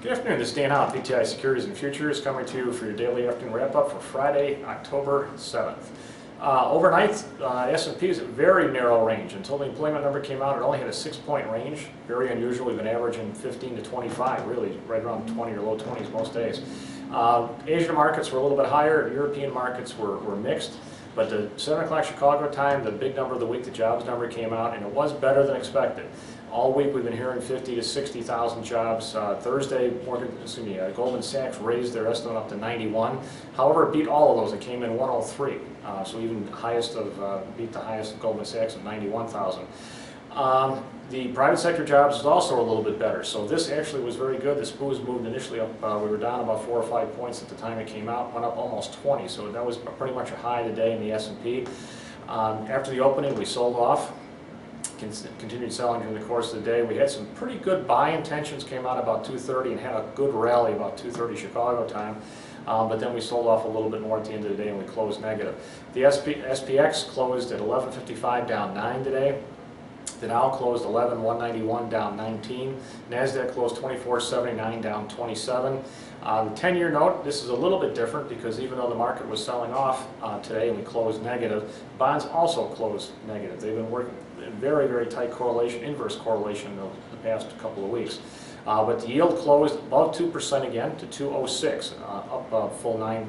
Good afternoon, this is Dan Howe, PTI Securities and Futures, coming to you for your daily afternoon wrap-up for Friday, October 7th. Overnight, S&P is a very narrow range. Until the employment number came out, it only had a 6-point range. Very unusual. We've been averaging 15 to 25, really, right around 20 or low 20s most days. Asian markets were a little bit higher. European markets were mixed. But the 7 o'clock Chicago time, the big number of the week, the jobs number came out, and it was better than expected. All week we've been hearing 50 to 60,000 jobs. Thursday, Goldman Sachs raised their estimate up to 91. However, it beat all of those. It came in 103. So even beat the highest of Goldman Sachs of 91,000. The private sector jobs is also a little bit better. So this actually was very good. The SPOs moved initially up. We were down about 4 or 5 points at the time it came out. Went up almost 20. So that was pretty much a high of the day in the S&P. After the opening, we sold off. Continued selling during the course of the day. We had some pretty good buy intentions, came out about 2:30 and had a good rally about 2:30 Chicago time. But then we sold off a little bit more at the end of the day and we closed negative. The SPX closed at 11.55, down 9 today. The Dow closed 11,191, down 19. NASDAQ closed 24.79, down 27. The 10-year note, this is a little bit different because even though the market was selling off today and we closed negative, bonds also closed negative. They've been working in very, very tight correlation, inverse correlation the past couple of weeks. But the yield closed above 2% again to 2.06, up a full 9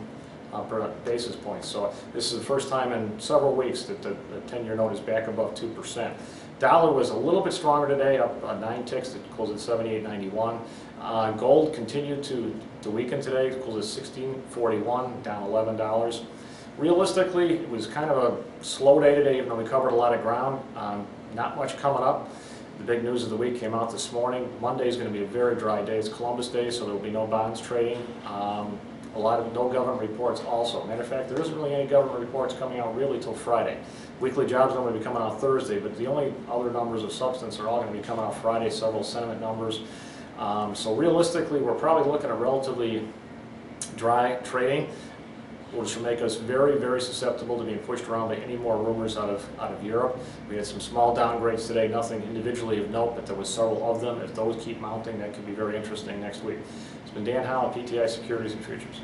basis points. So this is the first time in several weeks that the 10-year note is back above 2%. Dollar was a little bit stronger today, up 9 ticks. It closed at 78.91. Gold continued to weaken today. It closed at 16.41, down $11. Realistically, it was kind of a slow day today, even though we covered a lot of ground. Not much coming up. The big news of the week came out this morning. Monday is going to be a very dry day. It's Columbus Day, so there will be no bonds trading. No government reports also. Matter of fact, there isn't really any government reports coming out really till Friday. Weekly jobs numbers will be coming out Thursday, but the only other numbers of substance are all going to be coming out Friday, several sentiment numbers. So realistically, we're probably looking at relatively dry trading, which will make us very, very susceptible to being pushed around by any more rumors out of Europe. We had some small downgrades today, nothing individually of note, but there was several of them. If those keep mounting, that could be very interesting next week. It's been Dan Howe, PTI Securities and Futures.